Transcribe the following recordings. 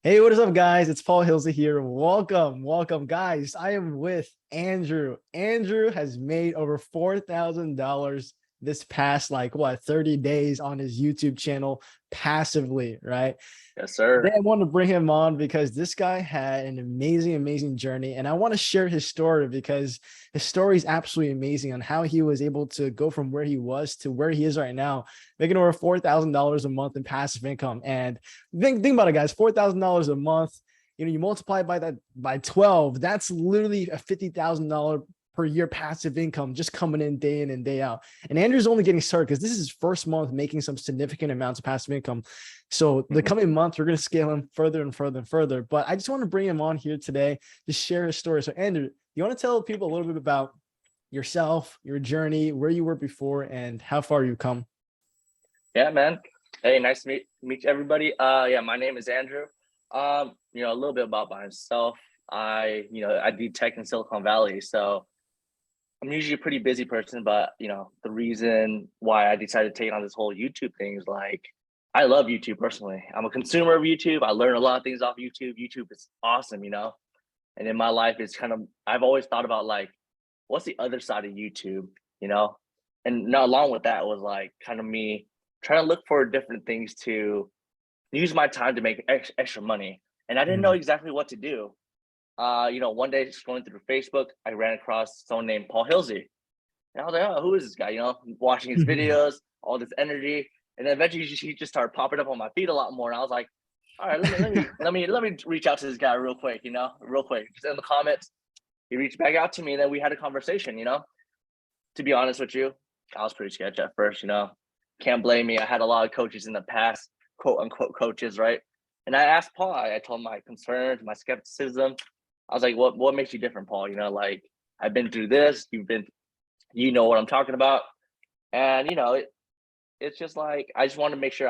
Hey, what is up, guys? It's Paul Hilse here. Welcome, guys. I am with Andrew. Andrew has made over $4,000 this past, 30 days on his YouTube channel passively, right? Yes, Today, sir. I want to bring him on because this guy had an amazing journey. And I want to share his story because his story is absolutely amazing on how he was able to go from where he was to where he is right now, making over $4,000 a month in passive income. And think about it, guys, $4,000 a month. You multiply by that by 12, that's literally a $50,000 per year passive income just coming in and day out. And Andrew's only getting started because this is his first month making some significant amounts of passive income. So the Mhm. coming months, we're going to scale him further and further and further. But I just want to bring him on here today to share his story. So Andrew, you want to tell people a little bit about yourself, your journey, where you were before, and how far you've come? Yeah, man. Hey, nice to meet everybody. Yeah, my name is Andrew. A little bit about myself. I do tech in Silicon Valley, so I'm usually a pretty busy person, but the reason why I decided to take on this whole YouTube thing is like I love YouTube personally. I'm a consumer of YouTube. I learn a lot of things off YouTube. YouTube is awesome. And in my life, it's kind of I've always thought about like what's the other side of YouTube, you know? And not along with that was like kind of me trying to look for different things to use my time to make extra money. And I didn't know Mm, exactly what to do. One day scrolling through Facebook, I ran across someone named Paul Hilse. And I was like, oh, who is this guy? Watching his videos, all this energy. And then eventually he just started popping up on my feed a lot more. And I was like, all right, let me reach out to this guy real quick. Just in the comments, he reached back out to me, and then we had a conversation. To be honest with you, I was pretty sketchy at first. Can't blame me. I had a lot of coaches in the past, quote unquote coaches, right? And I asked Paul, I told him my concerns, my skepticism. I was like, what makes you different, Paul? Like I've been through this, you know what I'm talking about. And it's just like I just want to make sure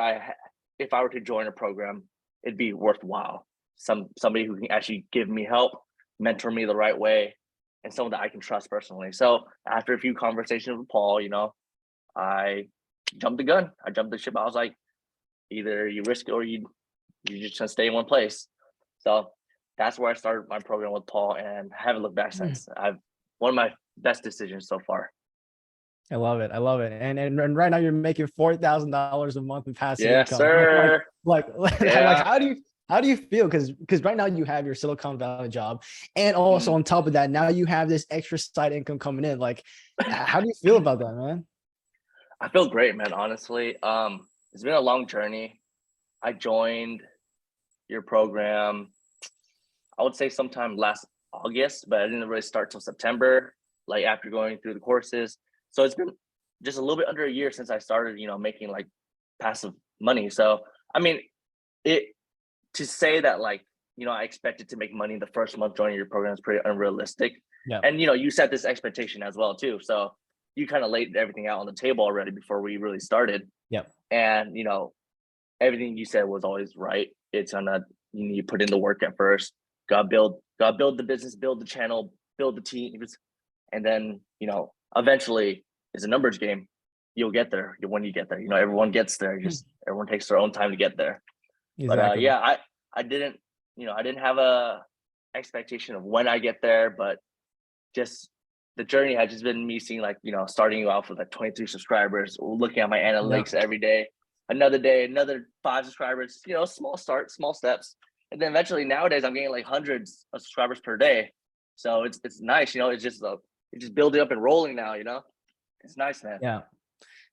if I were to join a program, it'd be worthwhile. Somebody who can actually give me help, mentor me the right way, and someone that I can trust personally. So after a few conversations with Paul, I jumped the gun. I jumped the ship. I was like, either you risk it or you just gonna stay in one place. So that's where I started my program with Paul, and I haven't looked back mm. since. I've one of my best decisions so far. I love it. I love it. And right now you're making $4,000 a month in passive Yes, income. sir. Like Yeah. how do you feel? Because right now you have your Silicon Valley job, and also on top of that, now you have this extra side income coming in. Like, how do you feel about that, man? I feel great, man. Honestly, it's been a long journey. I joined your program, I would say sometime last August, but I didn't really start till September, like after going through the courses. So it's been just a little bit under a year since I started, making like passive money. So I mean, it to say that like, I expected to make money the first month joining your program is pretty unrealistic. Yeah. And you set this expectation as well too. So you kind of laid everything out on the table already before we really started. Yep. And everything you said was always right. It's gonna you put in the work at first. Gotta build the business, build the channel, build the teams, and then eventually it's a numbers game. You'll get there when you get there. Everyone gets there. Just everyone takes their own time to get there. But Exactly. yeah, I didn't I didn't have a expectation of when I get there, but just the journey had just been me seeing like starting you off with like 23 subscribers, looking at my Yeah. analytics every day, another 5 subscribers, small start, small steps, and then eventually nowadays I'm getting like hundreds of subscribers per day. So it's nice. It's just building up and rolling now. It's nice, man. Yeah.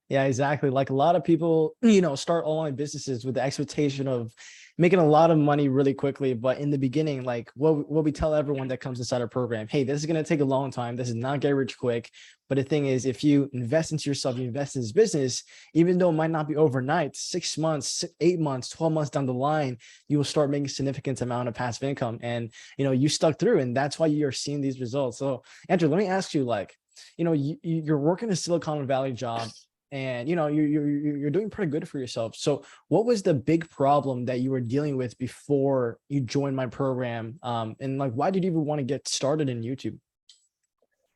Yeah, exactly. Like a lot of people, start online businesses with the expectation of making a lot of money really quickly. But in the beginning, like what we tell everyone that comes inside our program, hey, this is going to take a long time. This is not get rich quick. But the thing is, if you invest into yourself, you invest in this business, even though it might not be overnight, 6 months, 8 months, 12 months down the line, you will start making significant amount of passive income. And, you stuck through, and that's why you're seeing these results. So Andrew, let me ask you, like, you're working a Silicon Valley job, and you're doing pretty good for yourself. So what was the big problem that you were dealing with before you joined my program, and like why did you even want to get started in YouTube?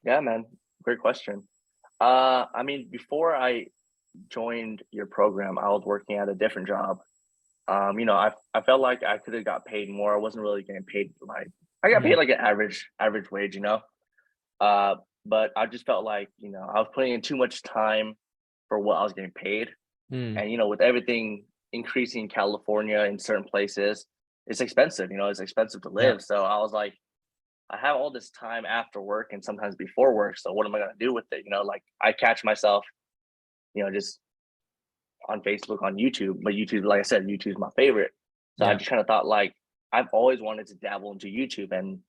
Yeah, man. Great question. I mean, before I joined your program, I was working at a different job. I felt like I could have got paid more. I wasn't really getting paid like I got paid like an average wage, uh, but I just felt like, I was putting in too much time for what I was getting paid. Mm, And, with everything increasing in California in certain places, it's expensive, it's expensive to yeah. live. So I was like, I have all this time after work and sometimes before work. So what am I going to do with it? Like I catch myself, just on Facebook, on YouTube, but YouTube, like I said, YouTube is my favorite. So I Yeah. just kind of thought like, I've always wanted to dabble into YouTube, and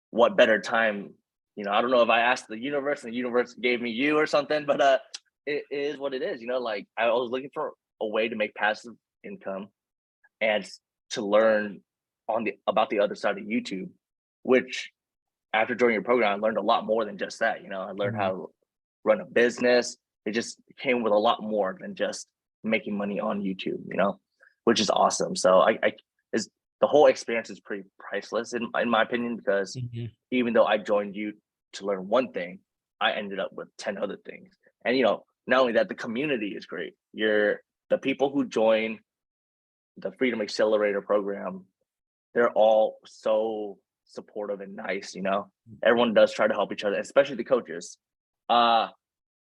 what better time, I don't know if I asked the universe and the universe gave me you or something, but it is what it is, like I was looking for a way to make passive income and to learn about the other side of YouTube, which after joining your program, I learned a lot more than just that. I learned how Mhm. to run a business. It just came with a lot more than just making money on YouTube, which is awesome. So I is the whole experience is pretty priceless in my opinion, because Mhm. even though I joined you to learn one thing, I ended up with 10 other things. And not only that, the community is great. The people who join the Freedom Accelerator program, they're all so supportive and nice, Everyone does try to help each other, especially the coaches. Uh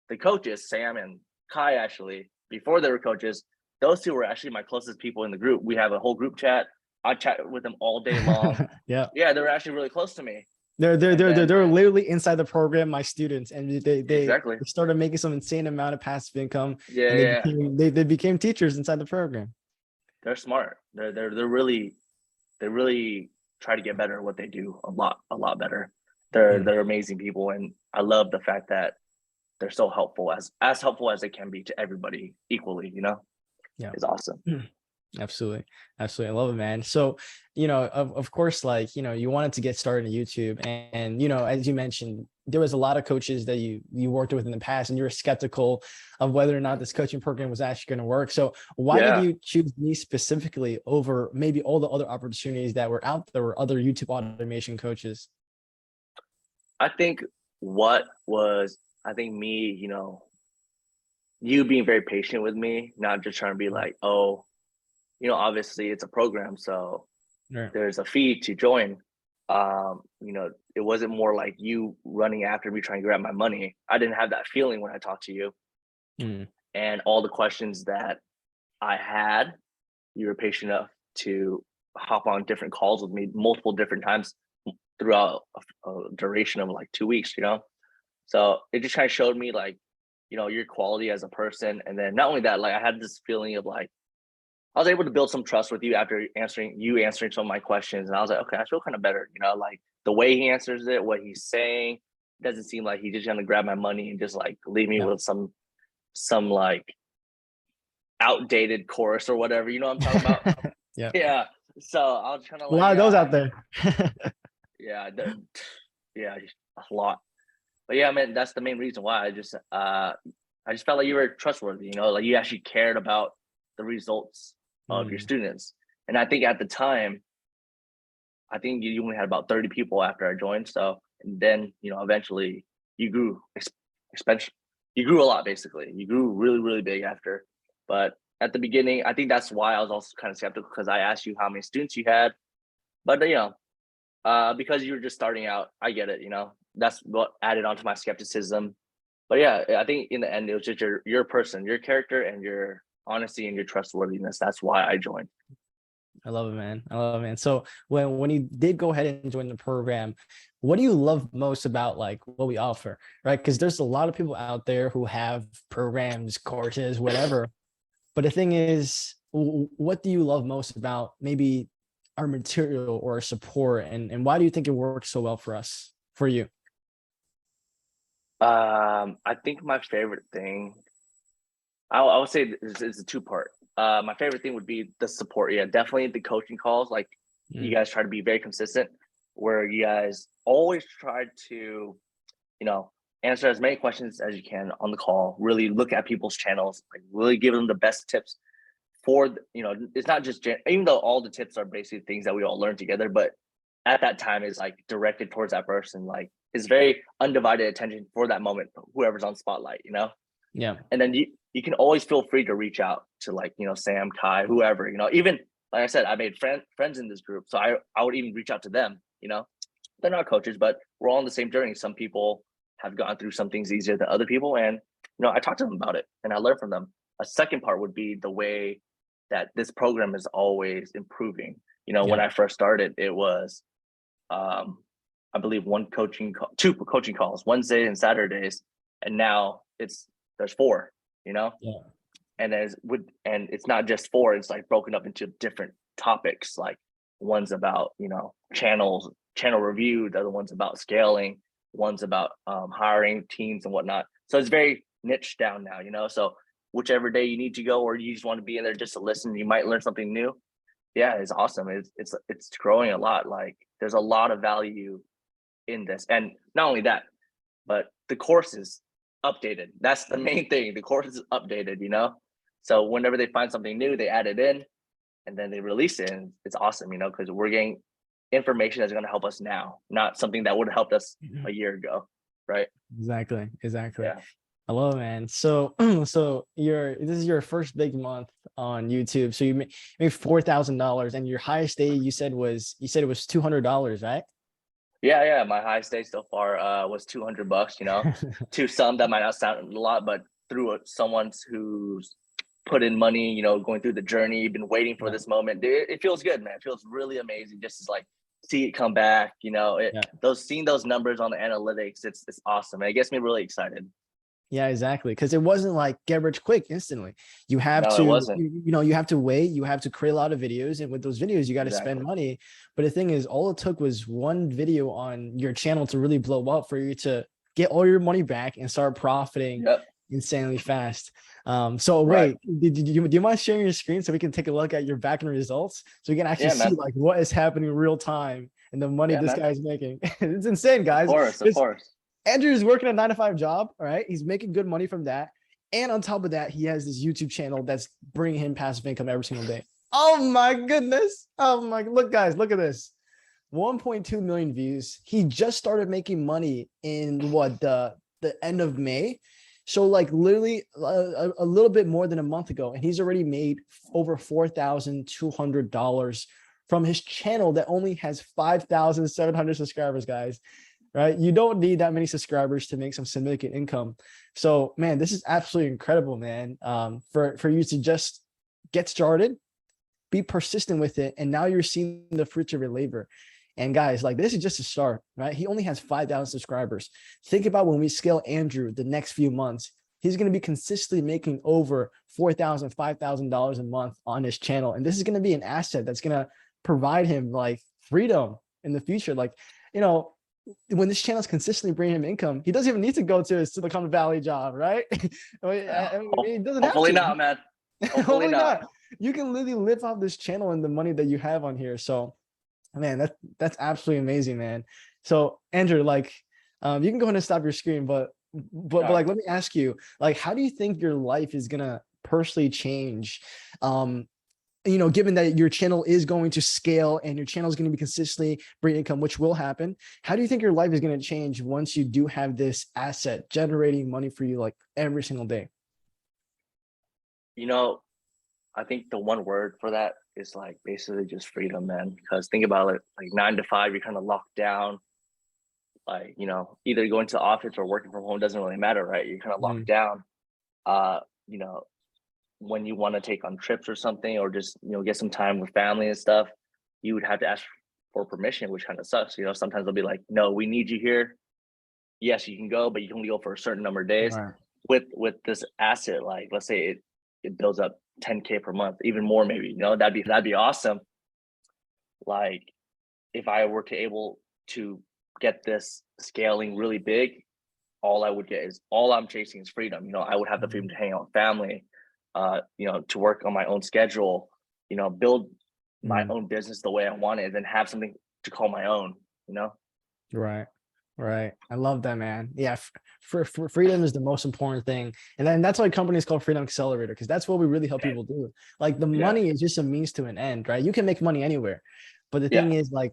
the coaches, Sam and Kai, actually, before they were coaches, those two were actually my closest people in the group. We have a whole group chat. I chat with them all day long. Yeah. Yeah, they were actually really close to me. They're they're And they're they're then they're literally inside the program, my students, and they exactly. started making some insane amount of passive income, Yeah, and yeah. they became teachers inside the program. They're smart. They really try to get better at what they do a lot better. Mm, They're amazing people, and I love the fact that they're so helpful, as helpful as they can be to everybody equally. yeah. Is awesome. Absolutely. Absolutely. I love it, man. So, of course, like, you wanted to get started in YouTube, and, as you mentioned, there was a lot of coaches that you worked with in the past, and you were skeptical of whether or not this coaching program was actually going to work. So why did Yeah, you choose me specifically over maybe all the other opportunities that were out there, or other YouTube automation coaches? I think I think me, you being very patient with me, not just trying to be Mm, like, oh, obviously it's a program, so right. there's a fee to join. It wasn't more like you running after me trying to grab my money. I didn't have that feeling when I talked to you. Mm, And all the questions that I had, you were patient enough to hop on different calls with me multiple different times throughout a duration of like 2 weeks, So it just kind of showed me like, your quality as a person. And then not only that, like I had this feeling of like, I was able to build some trust with you after answering some of my questions. And I was like, okay, I feel kind of better, like the way he answers it, what he's saying, doesn't seem like he's just gonna grab my money and just like leave me yeah. with some like outdated course or whatever. You know what I'm talking about? Yeah. Yeah. So I was kind of A like, lot of those yeah, out there. yeah, yeah, just a lot. But yeah, man, that's the main reason why I just felt like you were trustworthy, like you actually cared about the results of your Mm, students. And I think at the time, I think you only had about 30 people after I joined. So, and then, eventually you grew expensive. You grew a lot, basically. You grew really, really big after. But at the beginning, I think that's why I was also kind of skeptical, because I asked you how many students you had. But, because you were just starting out, I get it, that's what added on to my skepticism. But yeah, I think in the end, it was just your person, your character, and your honesty and your trustworthiness. That's why I joined. I love it, man. I love it, man. So when you did go ahead and join the program, what do you love most about like what we offer, right? Because there's a lot of people out there who have programs, courses, whatever. But the thing is, what do you love most about maybe our material or our support, and why do you think it works so well for us, for you? I think my favorite thing, I would say it's a two-part. My favorite thing would be the support. Yeah, definitely the coaching calls. Like you Mm, guys try to be very consistent, where you guys always try to, you know, answer as many questions as you can on the call. Really look at people's channels, like really give them the best tips for, it's not just even though all the tips are basically things that we all learn together, but at that time is like directed towards that person. Like it's very undivided attention for that moment, whoever's on spotlight. yeah. And then you can always feel free to reach out to like, Sam, Kai, whoever, even like I said, I made friends in this group. So I would even reach out to them, they're not coaches, but we're all on the same journey. Some people have gone through some things easier than other people. And, I talk to them about it and I learn from them. A second part would be the way that this program is always improving. When Yeah. I first started, it was, I believe two coaching calls, Wednesday and Saturdays. And now there's four, Yeah. and it's not just four, it's like broken up into different topics. Like one's about, channel review, the other one's about scaling, one's about hiring teams and whatnot. So it's very niche down now, so whichever day you need to go or you just want to be in there just to listen, you might learn something new. Yeah, it's awesome. It's growing a lot. Like there's a lot of value in this. And not only that, but the course is updated. That's the main thing. The course is updated, so whenever they find something new, they add it in and then they release it. And it's awesome, because we're getting information that's going to help us now, not something that would have helped us a year ago. Right. Exactly. Yeah. Hello, man. So, so this is your first big month on YouTube. So you made $4,000, and your highest day you said it was $200, right? Yeah. My highest day so far was $200, to some that might not sound a lot, but through someone who's put in money, going through the journey, been waiting for this moment. It feels good, man. It feels really amazing just to like see it come back, seeing those numbers on the analytics. It's awesome. And it gets me really excited. Yeah, exactly. Because it wasn't like get rich quick instantly. You have No, to, it wasn't. you have to wait. You have to create a lot of videos, and with those videos, you got to spend money. But the thing is, all it took was one video on your channel to really blow up for you to get all your money back and start profiting insanely fast. So wait, do you mind sharing your screen so we can take a look at your back end results so we can actually see like what is happening in real time and the money this guy's making? It's insane, guys. Of course. Andrew is working a 9-to-5 job. All right. He's making good money from that. And on top of that, he has this YouTube channel that's bringing him passive income every single day. Oh my goodness. Oh my, look guys, look at this. 1.2 million views. He just started making money in the end of May. So like literally a little bit more than a month ago. And he's already made over $4,200 from his channel that only has 5,700 subscribers, guys. Right? You don't need that many subscribers to make some significant income. So man, this is absolutely incredible, man. For you to just get started, be persistent with it. And now you're seeing the fruits of your labor. And guys, like this is just a start, right? He only has 5,000 subscribers. Think about when we scale Andrew the next few months, he's going to be consistently making over $4,000, $5,000 a month on his channel. And this is going to be an asset that's going to provide him like freedom in the future. Like, when this channel is consistently bringing him income, he doesn't even need to go to a Silicon Valley job, right? He doesn't Hopefully have to. not, man. Hopefully not. You can literally live off this channel and the money that you have on here. So, man, that's absolutely amazing, man. So, Andrew, like, you can go ahead and stop your screen, but like, let me ask you, like, how do you think your life is gonna personally change? Given that your channel is going to scale and your channel is going to be consistently bringing income, which will happen, how do you think your life is going to change once you do have this asset generating money for you like every single day? I think the one word for that is like basically just freedom, man. Because think about it, like 9 to 5, you're kind of locked down. Like, either going to the office or working from home doesn't really matter, right? You're kind of locked down. When you want to take on trips or something, or just, get some time with family and stuff, you would have to ask for permission, which kind of sucks. Sometimes they'll be like, no, we need you here. Yes, you can go, but you can only go for a certain number of days. Right. With this asset, like let's say it builds up 10K per month, even more maybe, that'd be awesome. Like if I were to able to get this scaling really big, all I'm chasing is freedom. I would have the freedom to hang out with family, to work on my own schedule, build my own business the way I want it, and then have something to call my own, Right. I love that, man. Yeah. For freedom is the most important thing. And then that's why companies called Freedom Accelerator, because that's what we really help people do. Like the money is just a means to an end, right? You can make money anywhere. But the thing is, like,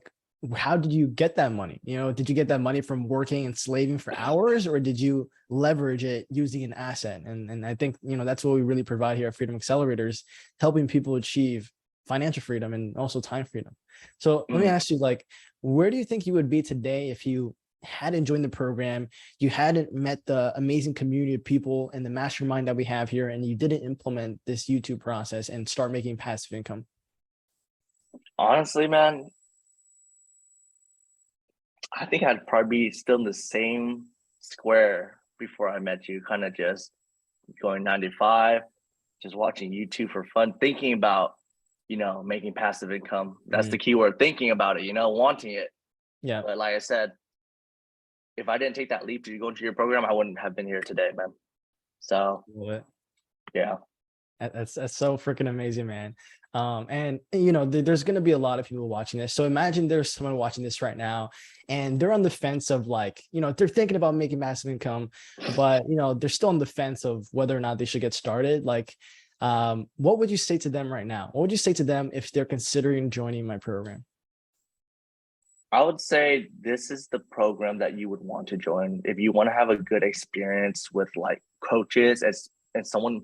how did you get that money? Did you get that money from working and slaving for hours, or did you leverage it using an asset? And I think, that's what we really provide here at Freedom Accelerators, helping people achieve financial freedom and also time freedom. So let me Mm. ask you, like, where do you think you would be today if you hadn't joined the program, you hadn't met the amazing community of people and the mastermind that we have here, and you didn't implement this YouTube process and start making passive income? Honestly, man, I think I'd probably be still in the same square before I met you, kind of just going 9 to 5, just watching YouTube for fun, thinking about, making passive income. That's the key word, thinking about it, wanting it. Yeah. But like I said, if I didn't take that leap to go into your program, I wouldn't have been here today, man. So yeah. That's so freaking amazing, man. And there's going to be a lot of people watching this. So imagine there's someone watching this right now and they're on the fence of, like, they're thinking about making massive income, but they're still on the fence of whether or not they should get started. Like, what would you say to them right now? What would you say to them if they're considering joining my program? I would say this is the program that you would want to join if you want to have a good experience with like coaches and someone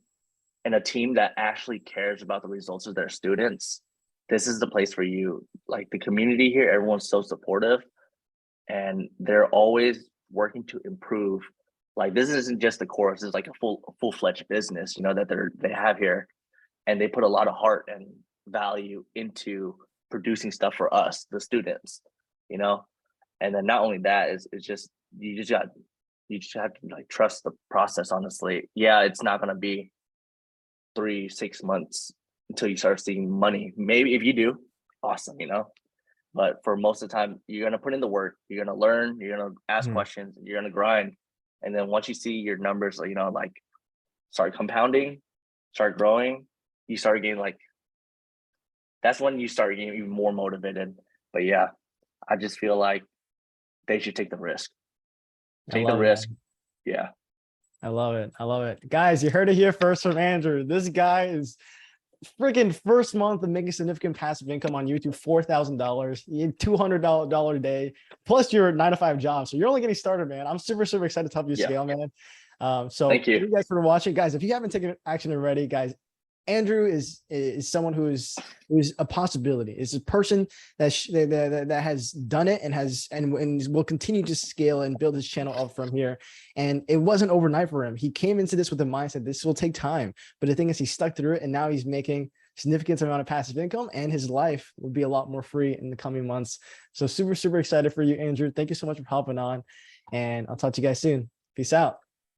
and a team that actually cares about the results of their students. This is the place for you. Like, the community here, everyone's so supportive and they're always working to improve. Like, this isn't just a course, it's like a full-fledged business, that they have here. And they put a lot of heart and value into producing stuff for us, the students, and then not only that, it's just you just have to like trust the process. Honestly, yeah, it's not going to be 3-6 months until you start seeing money. Maybe if you do, awesome, but for most of the time, you're going to put in the work, you're going to learn, you're going to ask questions, you're going to grind. And then once you see your numbers, like start compounding, start growing, you start getting like, that's when you start getting even more motivated. But yeah, I just feel like they should take the risk. Take the risk. Yeah. I love it. I love it. Guys, you heard it here first from Andrew. This guy is freaking first month of making significant passive income on YouTube, $4,000, $200 a day, plus your 9 to 5 job. So you're only getting started, man. I'm super, super excited to help you scale, man. So thank you. Thank you guys for watching. Guys, if you haven't taken action already, guys, Andrew is someone who's a possibility. Is a person that has done it and will continue to scale and build his channel up from here. And it wasn't overnight for him. He came into this with the mindset this will take time, but the thing is, he stuck through it, and now he's making significant amount of passive income, and his life will be a lot more free in the coming months. So super, super excited for you, Andrew. Thank you so much for hopping on, and I'll talk to you guys soon. Peace out.